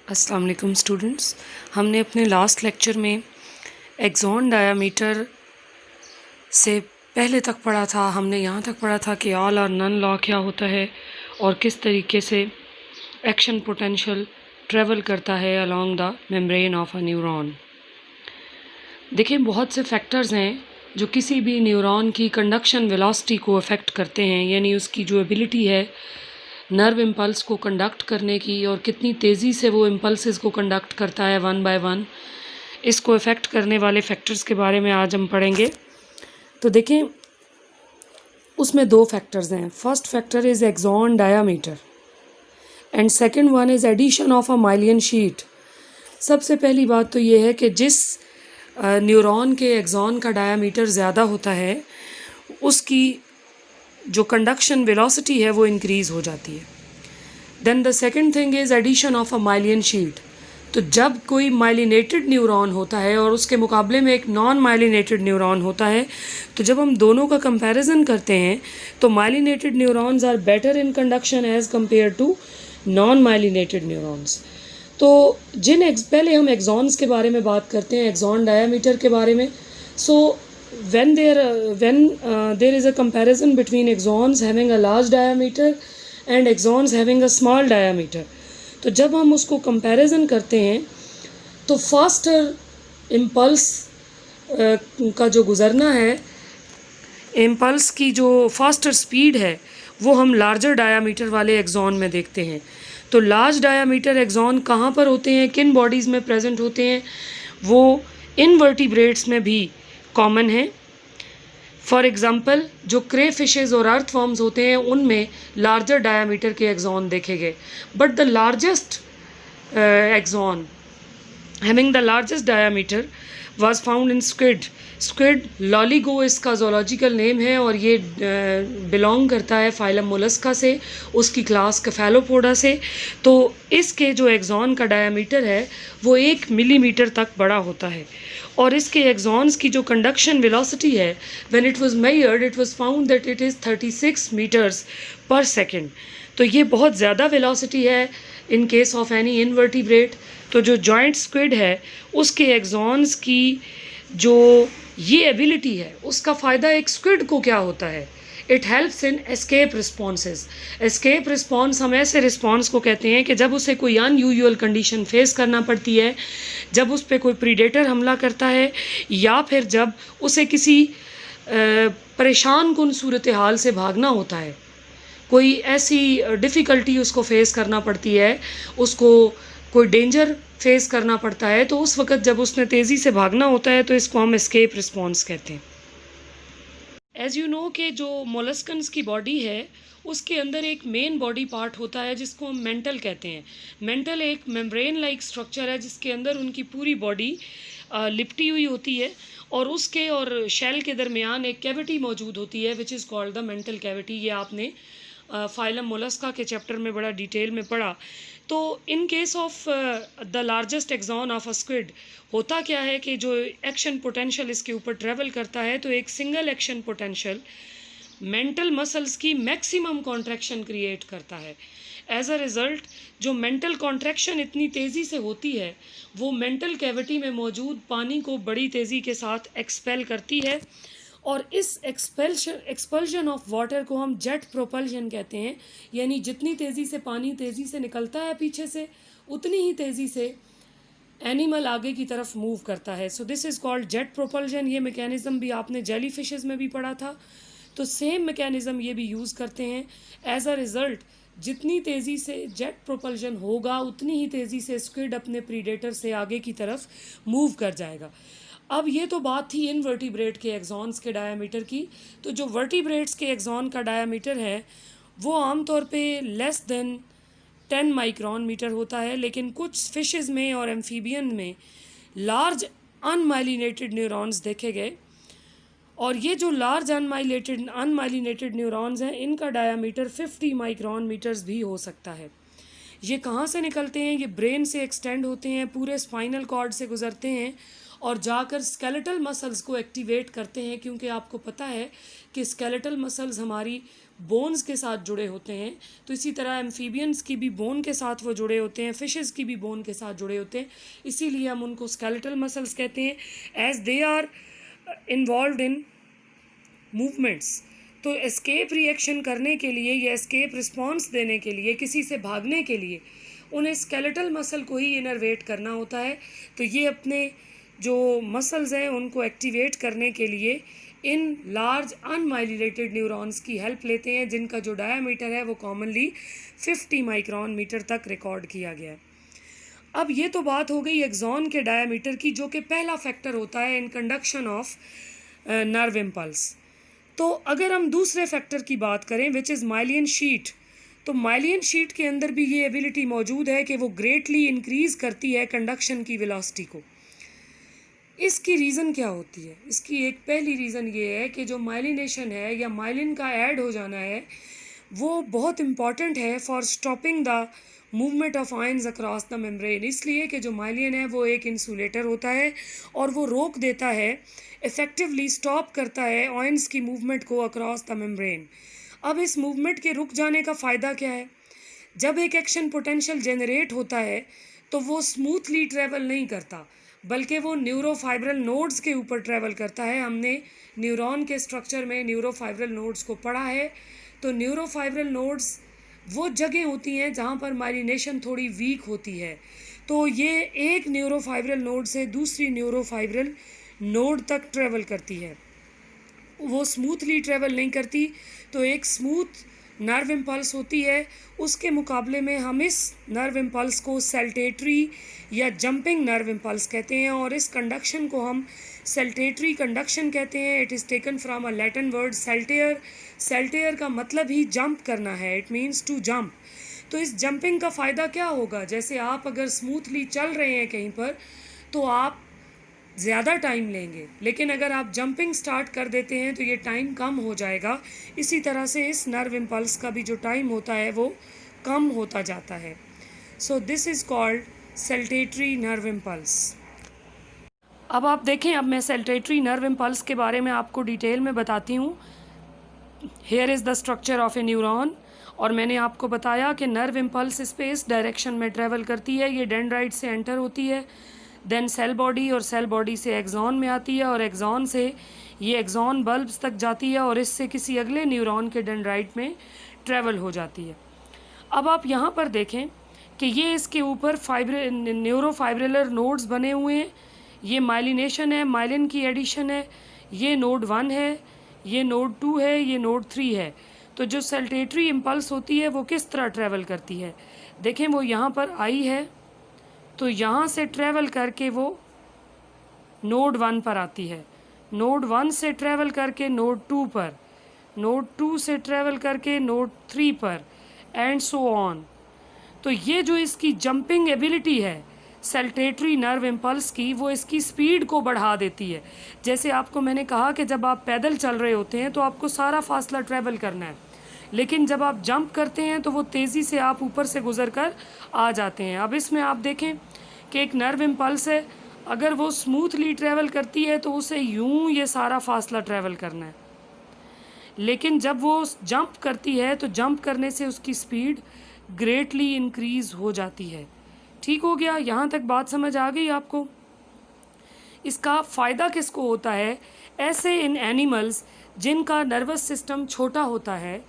अस्सलाम वालेकुम स्टूडेंट्स। हमने अपने लास्ट लेक्चर में एक्सॉन डायामीटर से पहले तक पढ़ा था। हमने यहाँ तक पढ़ा था कि ऑल और नन लॉ क्या होता है और किस तरीके से एक्शन पोटेंशियल ट्रेवल करता है along the membrane of a neuron. देखिए, बहुत से फैक्टर्स हैं जो किसी भी न्यूरॉन की कंडक्शन वेलोसिटी को अफेक्ट करते हैं, यानी उसकी जो एबिलिटी है नर्व इम्पल्स को कंडक्ट करने की और कितनी तेज़ी से वो इम्पल्सेस को कंडक्ट करता है वन बाय वन। इसको अफेक्ट करने वाले फैक्टर्स के बारे में आज हम पढ़ेंगे। तो देखें, उसमें दो फैक्टर्स हैं। First factor is axon diameter and second one is addition of a myelin sheet. सबसे पहली बात तो ये है कि जिस न्यूरॉन के एक्सॉन का डायामीटर ज़्यादा होता है उसकी जो कंडक्शन वेलोसिटी है वो इंक्रीज़ हो जाती है। Then the second thing is addition of a myelin sheet. तो जब कोई माइलिनेटेड न्यूरॉन होता है और उसके मुकाबले में एक नॉन माइलिनेटेड न्यूरॉन होता है, तो जब हम दोनों का कंपैरिजन करते हैं तो myelinated neurons are better in conduction as compare to non myelinated neurons. तो पहले हम एक्सॉन्स के बारे में बात करते हैं, एक्सॉन डायामीटर के बारे में। सो when there is a comparison between axons having a large diameter and axons having a small diameter, तो जब हम उसको कंपैरिजन करते हैं तो फास्टर इम्पल्स का जो गुज़रना है, इम्पल्स की जो फास्टर स्पीड है वो हम लार्जर डायामीटर वाले एक्सॉन में देखते हैं। तो लार्ज डायामीटर एक्सॉन कहाँ पर होते हैं, किन बॉडीज़ में प्रेजेंट होते हैं? वो इनवर्टिब्रेट्स में भी कॉमन है। फॉर एग्ज़ाम्पल, जो क्रे फिशेज़ और अर्थवर्म्स होते हैं उनमें लार्जर डायामीटर के एक्सॉन देखे गए। But the largest axon having the largest diameter was found in squid. Squid Loligo इसका जोलॉजिकल नेम है और ये बिलोंग करता है फाइलम मोलस्का से, उसकी क्लास केफेलोपोडा से। तो इसके जो एक्सॉन का डायामीटर है वो 1 मिलीमीटर तक बड़ा होता है और इसके एक्सॉन्स की जो कंडक्शन वेलोसिटी है, when it was measured it was found that it is 36 metres per second. तो ये बहुत ज़्यादा वेलोसिटी है in case of any invertebrate. तो जो जॉइंट स्क्विड है उसके एक्सॉन्स की जो ये एबिलिटी है, उसका फ़ायदा एक स्क्विड को क्या होता है, it helps in escape responses. Escape response हम ऐसे रिस्पॉन्स को कहते हैं कि जब उसे कोई अनयूजुअल कंडीशन फेस करना पड़ती है, जब उस पर कोई प्रीडेटर हमला करता है या फिर जब उसे किसी परेशान कुन सूरत हाल से भागना होता है, कोई ऐसी डिफ़िकल्टी उसको फेस करना पड़ती है, उसको कोई डेंजर फेस करना पड़ता है, तो उस वक़्त जब उसने तेज़ी से भागना होता है तो इसको हम एस्केप रिस्पॉन्स कहते हैं। एज़ यू नो कि जो मोलस्कन्स की बॉडी है उसके अंदर एक मेन बॉडी पार्ट होता है जिसको हम मेंटल कहते हैं। मेंटल एक मेम्ब्रेन लाइक स्ट्रक्चर है जिसके अंदर उनकी पूरी बॉडी लिपटी हुई होती है और उसके और शेल के दरमियान एक कैविटी मौजूद होती है विच is called the mantle cavity. ये आपने फाइलम मोलस्का के चैप्टर में बड़ा डिटेल में पढ़ा। तो in case of the largest axon of a squid होता क्या है कि जो एक्शन पोटेंशियल इसके ऊपर ट्रेवल करता है, तो एक single action potential mental muscles की मैक्सिमम कॉन्ट्रैक्शन क्रिएट करता है। एज अ रिज़ल्ट जो मेंटल कॉन्ट्रैक्शन इतनी तेज़ी से होती है वो मेंटल कैविटी में मौजूद पानी को बड़ी तेज़ी के साथ एक्सपेल करती है और इस एक्सपल्शन ऑफ वाटर को हम जेट प्रोपल्शन कहते हैं। यानी जितनी तेज़ी से पानी तेज़ी से निकलता है पीछे से, उतनी ही तेज़ी से एनिमल आगे की तरफ मूव करता है। So this is called jet propulsion. ये मैकेनिज़्म भी आपने जेली फिशेज़ में भी पढ़ा था। तो सेम मैकेनिज़्म ये भी यूज़ करते हैं। एज अ रिज़ल्ट जितनी तेज़ी से जेट प्रोपल्शन होगा उतनी ही तेज़ी से स्क्विड अपने प्रीडेटर से आगे की तरफ मूव कर जाएगा। अब ये तो बात थी इनवर्टिब्रेट के एक्सॉन्स के डायामीटर की। तो जो वर्टिब्रेट्स के एक्सॉन का डायामीटर है वो आमतौर पे लेस देन 10 माइक्रोन मीटर होता है, लेकिन कुछ फिशेज़ में और एम्फीबियन में लार्ज अनमाइलिनेटेड न्यूरॉन्स देखे गए और ये जो लार्ज अनमाइलिनेटेड न्यूरॉन्स हैं इनका डायामीटर 50 माइक्रोन मीटर्स भी हो सकता है। ये कहाँ से निकलते हैं? ये ब्रेन से एक्सटेंड होते हैं, पूरे स्पाइनल कॉर्ड से गुजरते हैं और जाकर स्केलेटल मसल्स को एक्टिवेट करते हैं, क्योंकि आपको पता है कि स्केलेटल मसल्स हमारी बोन्स के साथ जुड़े होते हैं, तो इसी तरह एम्फीबियंस की भी बोन के साथ वो जुड़े होते हैं, फिशेस की भी बोन के साथ जुड़े होते हैं, इसीलिए हम उनको स्केलेटल मसल्स कहते हैं, as they are involve in movements. तो एस्केप रिएक्शन करने के लिए या एस्केप रिस्पॉन्स देने के लिए, किसी से भागने के लिए उन्हें स्केलेटल मसल को ही इनर्वेट करना होता है। तो ये अपने जो मसल्स हैं उनको एक्टिवेट करने के लिए इन लार्ज अनमाइलिनेटेड न्यूरॉन्स की हेल्प लेते हैं, जिनका जो डायामीटर है वो कॉमनली 50 माइक्रोन मीटर तक रिकॉर्ड किया गया है। अब ये तो बात हो गई एक्सॉन के डायामीटर की, जो कि पहला फैक्टर होता है in conduction of nerve impulse. तो अगर हम दूसरे फैक्टर की बात करें विच इज़ माइलियन शीट, तो माइलियन शीट के अंदर भी ये एबिलिटी मौजूद है कि वो ग्रेटली इंक्रीज़ करती है कंडक्शन की वेलोसिटी को। इसकी रीज़न क्या होती है? इसकी एक पहली रीज़न ये है कि जो माइलिनेशन है या माइलिन का ऐड हो जाना है वो बहुत इम्पॉर्टेंट है for stopping the movement of ions across the membrane, इसलिए कि जो माइलिन है वो एक इंसुलेटर होता है और वो रोक देता है, इफ़ेक्टिवली स्टॉप करता है आयंस की मूवमेंट को अक्रॉस द मेम्ब्रेन। अब इस मूवमेंट के रुक जाने का फ़ायदा क्या है? जब एक एक्शन पोटेंशियल जनरेट होता है तो वो स्मूथली ट्रैवल नहीं करता, बल्कि वो न्यूरोफाइब्रल नोड्स के ऊपर ट्रैवल करता है। हमने न्यूरॉन के स्ट्रक्चर में न्यूरोफाइब्रल नोड्स को पढ़ा है। तो न्यूरोफाइब्रल नोड्स वो जगह होती हैं जहाँ पर माइलिनेशन थोड़ी वीक होती है। तो ये एक न्यूरोफाइब्रल नोड से दूसरी न्यूरोफाइब्रल नोड तक ट्रैवल करती है, वो स्मूथली ट्रैवल नहीं करती। तो एक स्मूथ नर्व इम्पल्स होती है, उसके मुकाबले में हम इस नर्व इम्पल्स को सेल्टेटरी या जंपिंग नर्व इम्पल्स कहते हैं, और इस कंडक्शन को हम सेल्टेटरी कंडक्शन कहते हैं। It is taken from a Latin word saltare. Saltare का मतलब ही जंप करना है, इट मीन्स टू जंप। तो इस जंपिंग का फ़ायदा क्या होगा? जैसे आप अगर स्मूथली चल रहे हैं कहीं पर तो आप ज़्यादा टाइम लेंगे, लेकिन अगर आप जंपिंग स्टार्ट कर देते हैं तो ये टाइम कम हो जाएगा। इसी तरह से इस नर्व इम्पल्स का भी जो टाइम होता है वो कम होता जाता है। So this is called saltatory nerve impulse. अब आप देखें, अब मैं सेल्टेटरी नर्व इम्पल्स के बारे में आपको डिटेल में बताती हूँ। Here is the structure of A neuron, और मैंने आपको बताया कि नर्व इम्पल्स स्पेस डायरेक्शन में ट्रैवल करती है। ये डेंड्राइट से एंटर होती है, देन सेल बॉडी, और सेल बॉडी से एक्सॉन में आती है, और एक्सॉन से ये एक्सॉन बल्ब्स तक जाती है, और इससे किसी अगले न्यूरॉन के डेंड्राइट में ट्रैवल हो जाती है। अब आप यहाँ पर देखें कि ये इसके ऊपर न्यूरोफाइब्रिलर नोड्स बने हुए हैं। ये माइलिनेशन है, माइलिन की एडिशन है। ये नोड 1 है, ये नोड 2 है, ये नोड 3 है। तो जो सेल्टेटरी इम्पल्स होती है वो किस तरह ट्रैवल करती है? देखें, वो यहाँ पर आई है, तो यहाँ से ट्रैवल करके वो नोड 1 पर आती है, नोड 1 से ट्रैवल करके नोड 2 पर, नोड 2 से ट्रैवल करके नोड 3 पर, एंड सो ऑन। तो ये जो इसकी जंपिंग एबिलिटी है सेल्टेटरी नर्व इम्पल्स की, वो इसकी स्पीड को बढ़ा देती है। जैसे आपको मैंने कहा कि जब आप पैदल चल रहे होते हैं तो आपको सारा फासला ट्रैवल करना है, लेकिन जब आप जंप करते हैं तो वो तेज़ी से आप ऊपर से गुजर कर आ जाते हैं। अब इसमें आप देखें कि एक नर्व इम्पल्स है, अगर वो स्मूथली ट्रैवल करती है तो उसे यूं ये सारा फासला ट्रैवल करना है, लेकिन जब वो जंप करती है तो जंप करने से उसकी स्पीड ग्रेटली इंक्रीज़ हो जाती है। ठीक हो गया? यहाँ तक बात समझ आ गई आपको? इसका फ़ायदा किसको होता है? ऐसे इन एनिमल्स जिनका नर्वस सिस्टम छोटा होता है,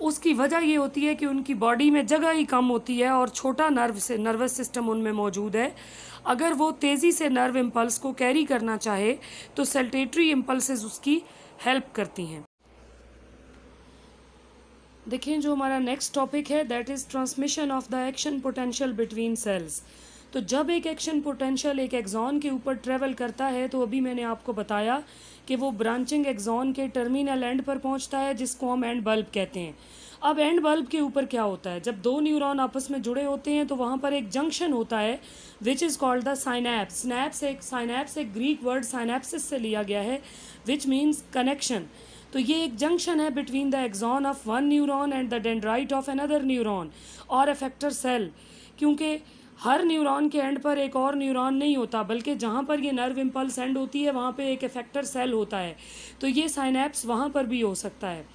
उसकी वजह ये होती है कि उनकी बॉडी में जगह ही कम होती है और छोटा नर्वस सिस्टम उनमें मौजूद है। अगर वो तेज़ी से नर्व इम्पल्स को कैरी करना चाहे तो सेल्टेटरी इम्पल्सेस उसकी हेल्प करती हैं। देखिए, जो हमारा नेक्स्ट टॉपिक है that is transmission of the action potential between cells. तो जब एक एक्शन पोटेंशियल एक एक्सॉन के ऊपर ट्रैवल करता है तो अभी मैंने आपको बताया कि वो ब्रांचिंग एक्सॉन के टर्मिनल एंड पर पहुंचता है, जिसको हम एंड बल्ब कहते हैं। अब एंड बल्ब के ऊपर क्या होता है? जब दो न्यूरॉन आपस में जुड़े होते हैं तो वहाँ पर एक जंक्शन होता है विच is called the synapse. Synapse एक ग्रीक वर्ड साइनैप्सिस से लिया गया है विच मीन्स कनेक्शन। तो ये एक जंक्शन है between the axon of one neuron and the dendrite of another neuron और एफेक्टर सेल, क्योंकि हर न्यूरॉन के एंड पर एक और न्यूरॉन नहीं होता, बल्कि जहाँ पर ये नर्व इम्पल्स एंड होती है वहाँ पे एक इफेक्टर सेल होता है। तो ये साइनैप्स वहाँ पर भी हो सकता है।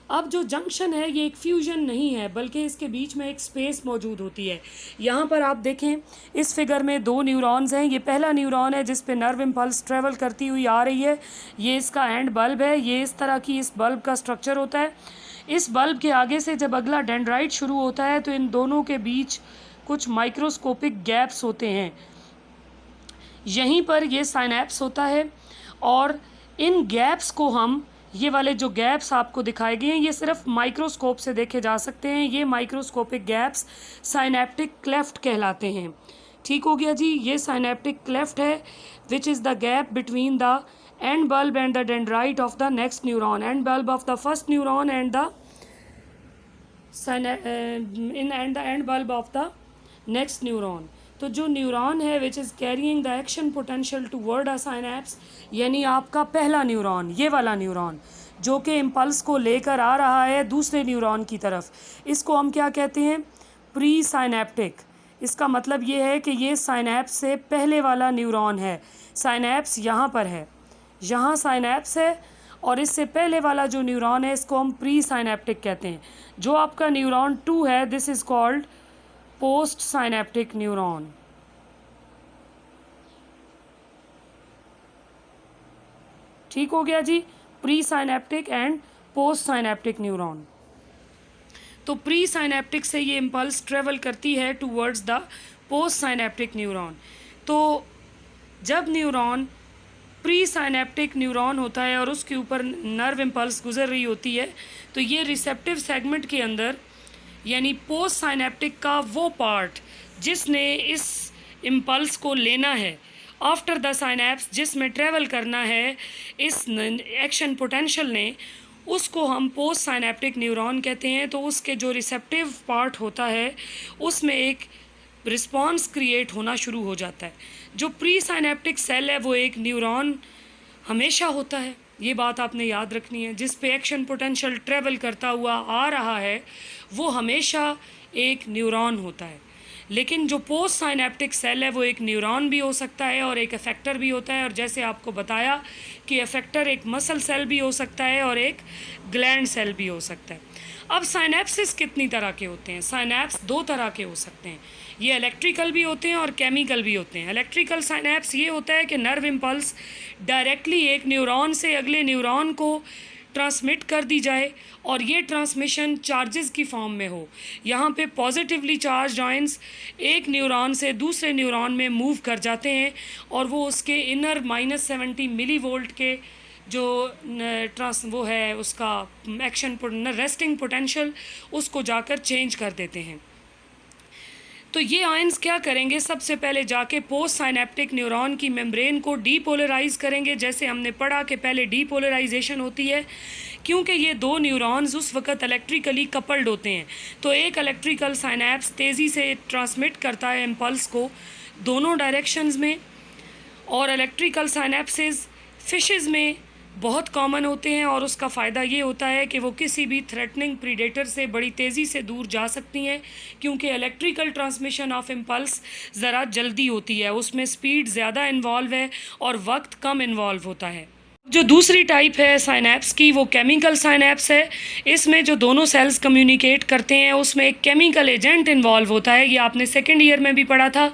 अब जो जंक्शन है ये एक फ्यूजन नहीं है, बल्कि इसके बीच में एक स्पेस मौजूद होती है। यहाँ पर आप देखें इस फिगर में दो न्यूरॉन्स हैं। ये पहला न्यूरॉन है जिस पे नर्व इम्पल्स ट्रेवल करती हुई आ रही है, ये इसका एंड बल्ब है। ये इस तरह की इस बल्ब का स्ट्रक्चर होता है। इस बल्ब के आगे से जब अगला डेंड्राइट शुरू होता है तो इन दोनों के बीच कुछ माइक्रोस्कोपिक गैप्स होते हैं। यहीं पर ये साइनैप्स होता है और इन गैप्स को हम, ये वाले जो गैप्स आपको दिखाए गए हैं, ये सिर्फ माइक्रोस्कोप से देखे जा सकते हैं। ये माइक्रोस्कोपिक गैप्स साइनैप्टिक क्लेफ्ट कहलाते हैं। ठीक हो गया जी। ये साइनैप्टिक क्लेफ्ट है which is the gap between the end bulb and the dendrite of the next neuron, and bulb of the first neuron and the end bulb of the next neuron. तो जो neuron है which is carrying the action potential toward a synapse, यानी आपका पहला neuron, ये वाला neuron जो कि इम्पल्स को लेकर आ रहा है दूसरे न्यूरॉन की तरफ, इसको हम क्या कहते हैं? Pre synaptic. इसका मतलब ये है कि ये साइनैप्स से पहले वाला न्यूरॉन है। साइनैप्स यहाँ पर है, यहाँ साइनैप्स है, और इससे पहले वाला जो न्यूरॉन है इसको हम प्री साइनैप्टिक कहते हैं। जो आपका न्यूरॉन 2 है, this is called post synaptic neuron. ठीक हो गया जी। Pre synaptic and post synaptic neuron. तो प्री साइनैप्टिक से ये इम्पल्स ट्रेवल करती है towards the post synaptic neuron. तो जब न्यूरॉन प्री साइनैप्टिक न्यूरॉन होता है और उसके ऊपर नर्व इम्पल्स गुजर रही होती है, तो ये रिसेप्टिव सेगमेंट के अंदर, यानी पोस्ट साइनैप्टिक का वो पार्ट जिसने इस इम्पल्स को लेना है आफ्टर द साइनैप्स, जिसमें ट्रेवल करना है इस एक्शन पोटेंशियल ने, उसको हम पोस्ट साइनैप्टिक न्यूरॉन कहते हैं। तो उसके जो रिसेप्टिव पार्ट होता है उसमें एक रिस्पॉन्स क्रिएट होना शुरू हो जाता है। जो प्री साइनैप्टिक सेल है वो एक न्यूरॉन हमेशा होता है, ये बात आपने याद रखनी है। जिस पे एक्शन पोटेंशियल ट्रेवल करता हुआ आ रहा है वो हमेशा एक न्यूरॉन होता है। लेकिन जो पोस्ट साइनैप्टिक सेल है वो एक न्यूरॉन भी हो सकता है और एक इफेक्टर भी होता है। और जैसे आपको बताया कि इफेक्टर एक मसल सेल भी हो सकता है और एक ग्लैंड सेल भी हो सकता है। अब साइनैप्सिस कितनी तरह के होते हैं? साइनैप्स 2 तरह के हो सकते हैं। ये इलेक्ट्रिकल भी होते हैं और केमिकल भी होते हैं। इलेक्ट्रिकल साइनैप्स ये होता है कि नर्व इम्पल्स डायरेक्टली एक न्यूरॉन से अगले न्यूरॉन को ट्रांसमिट कर दी जाए और ये ट्रांसमिशन चार्जेस की फॉर्म में हो। यहाँ पे पॉजिटिवली चार्ज आयंस एक न्यूरॉन से दूसरे न्यूरॉन में मूव कर जाते हैं और वो उसके इनर -70 मिलीवोल्ट के जो वो है उसका एक्शन रेस्टिंग पोटेंशियल, उसको जाकर चेंज कर देते हैं। तो ये आयंस क्या करेंगे? सबसे पहले जाके पोस्ट साइनैप्टिक न्यूरॉन की मेम्ब्रेन को डीपोलराइज करेंगे। जैसे हमने पढ़ा कि पहले डीपोलराइजेशन होती है क्योंकि ये 2 न्यूरॉन्स उस वक़्त इलेक्ट्रिकली कपल्ड होते हैं। तो एक इलेक्ट्रिकल साइनैप्स तेज़ी से ट्रांसमिट करता है इम्पल्स को दोनों डायरेक्शंस में, और इलेक्ट्रिकल साइनैप्सेस फिशेस में बहुत कॉमन होते हैं और उसका फ़ायदा ये होता है कि वो किसी भी थ्रेटनिंग प्रीडेटर से बड़ी तेज़ी से दूर जा सकती हैं, क्योंकि इलेक्ट्रिकल ट्रांसमिशन ऑफ इम्पल्स ज़रा जल्दी होती है, उसमें स्पीड ज़्यादा इन्वॉल्व है और वक्त कम इन्वॉल्व होता है। जो दूसरी टाइप है साइनैप्स की वो केमिकल साइनैप्स है। इसमें जो दोनों सेल्स कम्युनिकेट करते हैं उसमें एक केमिकल एजेंट इन्वॉल्व होता है। ये आपने सेकेंड ईयर में भी पढ़ा था।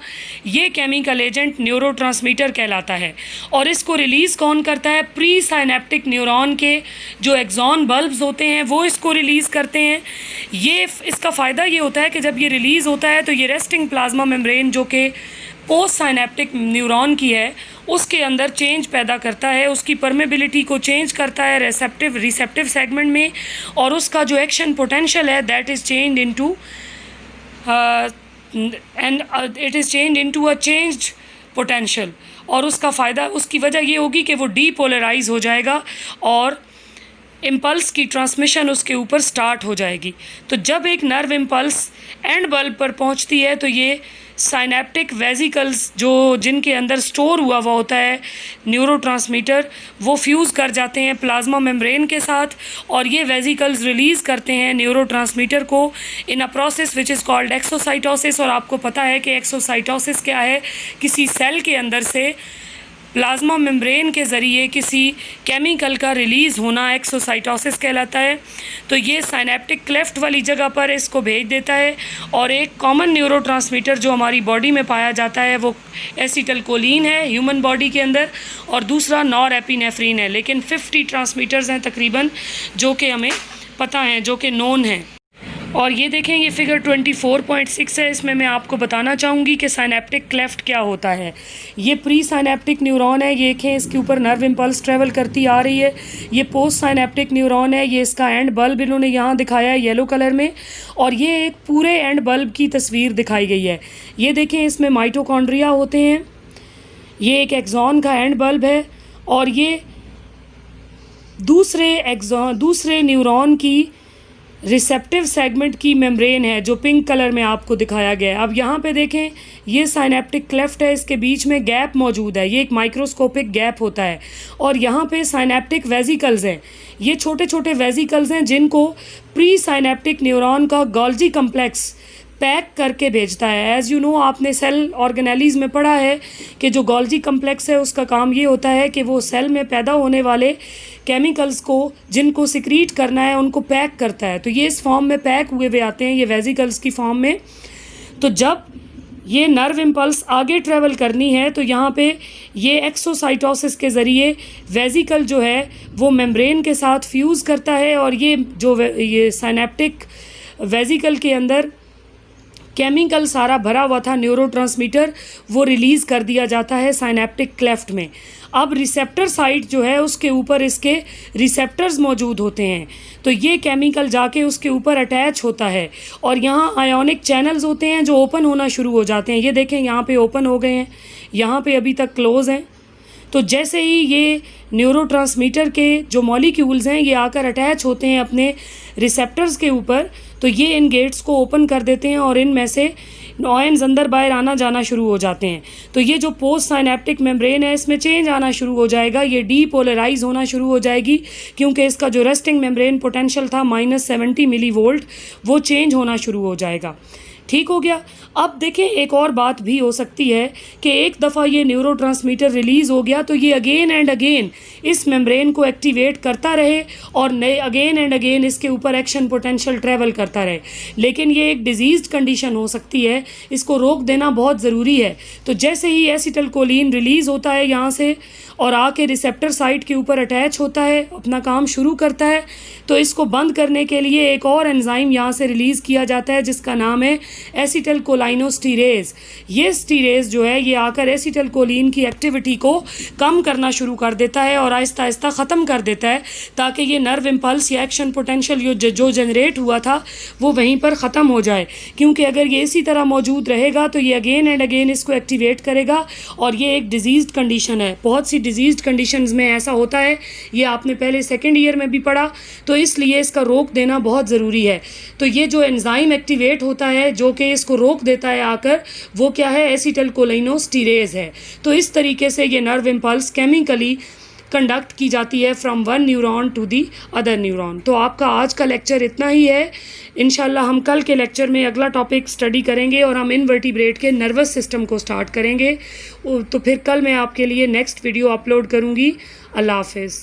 ये केमिकल एजेंट न्यूरोट्रांसमीटर कहलाता है और इसको रिलीज़ कौन करता है? प्री साइनैप्टिक न्यूरॉन के जो एक्सॉन बल्ब्स होते हैं वो इसको रिलीज़ करते हैं। ये इसका फ़ायदा ये होता है कि जब ये रिलीज़ होता है तो ये रेस्टिंग प्लाज्मा मेम्ब्रेन जो कि पोस्ट साइनैप्टिक न्यूरॉन की है उसके अंदर चेंज पैदा करता है, उसकी परमेबिलिटी को चेंज करता है रिसेप्टिव सेगमेंट में, और उसका जो एक्शन पोटेंशियल है that is changed into it is changed into a changed potential. और उसका फ़ायदा, उसकी वजह ये होगी कि वो डीपोलराइज हो जाएगा और इम्पल्स की ट्रांसमिशन उसके ऊपर स्टार्ट हो जाएगी। तो जब एक नर्व इम्पल्स एंड बल्ब पर पहुंचती है तो ये साइनैप्टिक वेसिकल्स जो जिनके अंदर स्टोर हुआ हुआ होता है न्यूरोट्रांसमीटर, वो फ्यूज़ कर जाते हैं प्लाज्मा मेम्ब्रेन के साथ और ये वेसिकल्स रिलीज़ करते हैं न्यूरोट्रांसमीटर को in a process which is called exocytosis. और आपको पता है कि एक्सोसाइटोसिस क्या है? किसी सेल के अंदर से प्लाज्मा मेम्ब्रेन के ज़रिए किसी केमिकल का रिलीज़ होना एक्सोसाइटोसिस कहलाता है। तो ये साइनेप्टिक क्लेफ्ट वाली जगह पर इसको भेज देता है और एक कॉमन न्यूरोट्रांसमीटर जो हमारी बॉडी में पाया जाता है वो एसिटलकोलिन है ह्यूमन बॉडी के अंदर, और दूसरा नॉरएपिनेफ्रिन है। लेकिन 50 ट्रांसमीटर्स हैं तकरीबन जो कि हमें पता हैं, जो कि नोन हैं। और ये देखें, ये फिगर 24.6 है। इसमें मैं आपको बताना चाहूँगी कि साइनेप्टिक क्लेफ्ट क्या होता है। ये प्री साइनेप्टिक न्यूरॉन है, ये देखें इसके ऊपर नर्व इम्पल्स ट्रेवल करती आ रही है। ये पोस्ट साइनेप्टिक न्यूरॉन है, ये इसका एंड बल्ब इन्होंने यहाँ दिखाया है येलो कलर में, और ये एक पूरे एंड बल्ब की तस्वीर दिखाई गई है। ये देखें इसमें माइटोकॉन्ड्रिया होते हैं, ये एक एक्सॉन का एंड बल्ब है, और ये दूसरे न्यूरॉन की रिसेप्टिव सेगमेंट की मेम्ब्रेन है जो पिंक कलर में आपको दिखाया गया है। अब यहाँ पे देखें, ये साइनेप्टिक क्लेफ्ट है, इसके बीच में गैप मौजूद है, ये एक माइक्रोस्कोपिक गैप होता है। और यहाँ पे साइनेप्टिक वेजिकल्स हैं, ये छोटे छोटे वेजिकल्स हैं जिनको प्री साइनेप्टिक न्यूरॉन का गोल्जी कम्प्लेक्स पैक करके भेजता है। एज़ यू नो, आपने सेल ऑर्गेनेलीज में पढ़ा है कि जो गोल्जी कम्प्लेक्स है उसका काम ये होता है कि वो सेल में पैदा होने वाले केमिकल्स को जिनको सिक्रीट करना है उनको पैक करता है। तो ये इस फॉर्म में पैक हुए हुए आते हैं, ये वेजिकल्स की फॉर्म में। तो जब ये नर्व इम्पल्स आगे ट्रैवल करनी है तो यहाँ पे ये एक्सोसाइटोसिस के ज़रिए वेजिकल जो है वो मेम्ब्रेन के साथ फ्यूज़ करता है, और ये साइनेप्टिक वेजिकल के अंदर केमिकल सारा भरा हुआ था न्यूरोट्रांसमीटर, वो रिलीज़ कर दिया जाता है साइनेप्टिक क्लेफ्ट में। अब रिसेप्टर साइट जो है उसके ऊपर इसके रिसेप्टर्स मौजूद होते हैं, तो ये केमिकल जाके उसके ऊपर अटैच होता है, और यहाँ आयोनिक चैनल्स होते हैं जो ओपन होना शुरू हो जाते हैं। ये देखें यहाँ पे ओपन हो गए हैं, यहाँ पे अभी तक क्लोज़ हैं। तो जैसे ही ये न्यूरोट्रांसमीटर के जो मॉलिक्यूल्स हैं ये आकर अटैच होते हैं अपने रिसेप्टर्स के ऊपर, तो ये इन गेट्स को ओपन कर देते हैं और इनमें से आयन्स अंदर बाहर आना जाना शुरू हो जाते हैं। तो ये जो पोस्ट साइनेप्टिक मेम्ब्रेन है इसमें चेंज आना शुरू हो जाएगा, ये डीपोलराइज होना शुरू हो जाएगी, क्योंकि इसका जो रेस्टिंग मेम्ब्रेन पोटेंशियल था -70 मिली वोल्ट, वो चेंज होना शुरू हो जाएगा। ठीक हो गया। अब देखें, एक और बात भी हो सकती है कि एक दफ़ा ये न्यूरोट्रांसमीटर रिलीज़ हो गया तो ये अगेन एंड अगेन इस मेम्ब्रेन को एक्टिवेट करता रहे और नए अगेन एंड अगेन इसके ऊपर एक्शन पोटेंशियल ट्रैवल करता रहे। लेकिन ये एक डिजीज़ कंडीशन हो सकती है, इसको रोक देना बहुत ज़रूरी है। तो जैसे ही एसिटलकोलिन रिलीज़ होता है यहाँ से और आके रिसेप्टर साइट के ऊपर अटैच होता है, अपना काम शुरू करता है, तो इसको बंद करने के लिए एक और एंजाइम यहाँ से रिलीज़ किया जाता है जिसका नाम है एसिटलकोलाइनोस्टीरेज। ये स्टीरेज जो है ये आकर एसिटलकोलिन की एक्टिविटी को कम करना शुरू कर देता है और आहिस्ता आहिस्ता ख़त्म कर देता है, ताकि ये नर्व इम्पल्स या एक्शन पोटेंशियल जो जनरेट हुआ था वो वहीं पर ख़त्म हो जाए। क्योंकि अगर ये इसी तरह मौजूद रहेगा तो ये अगेन एंड अगेन इसको एक्टिवेट करेगा, और ये एक डिजीज़ कंडीशन है। बहुत सी डिजीज़ कंडीशंस में ऐसा होता है, ये आपने पहले सेकेंड ईयर में भी पढ़ा, तो इसलिए इसका रोक देना बहुत ज़रूरी है। तो ये जो एंजाइम एक्टिवेट होता है जो कि इसको रोक देता है आकर, वो क्या है, एसिटलकोलाइनोस्टीरेज है। तो इस तरीके से ये नर्व इम्पल्स केमिकली कंडक्ट की जाती है from one neuron to the other neuron. तो आपका आज का लेक्चर इतना ही है। इंशाल्लाह हम कल के लेक्चर में अगला टॉपिक स्टडी करेंगे और हम इनवर्टिब्रेट के नर्वस सिस्टम को स्टार्ट करेंगे। तो फिर कल मैं आपके लिए नेक्स्ट वीडियो अपलोड करूँगी। अल्लाह हाफिज़।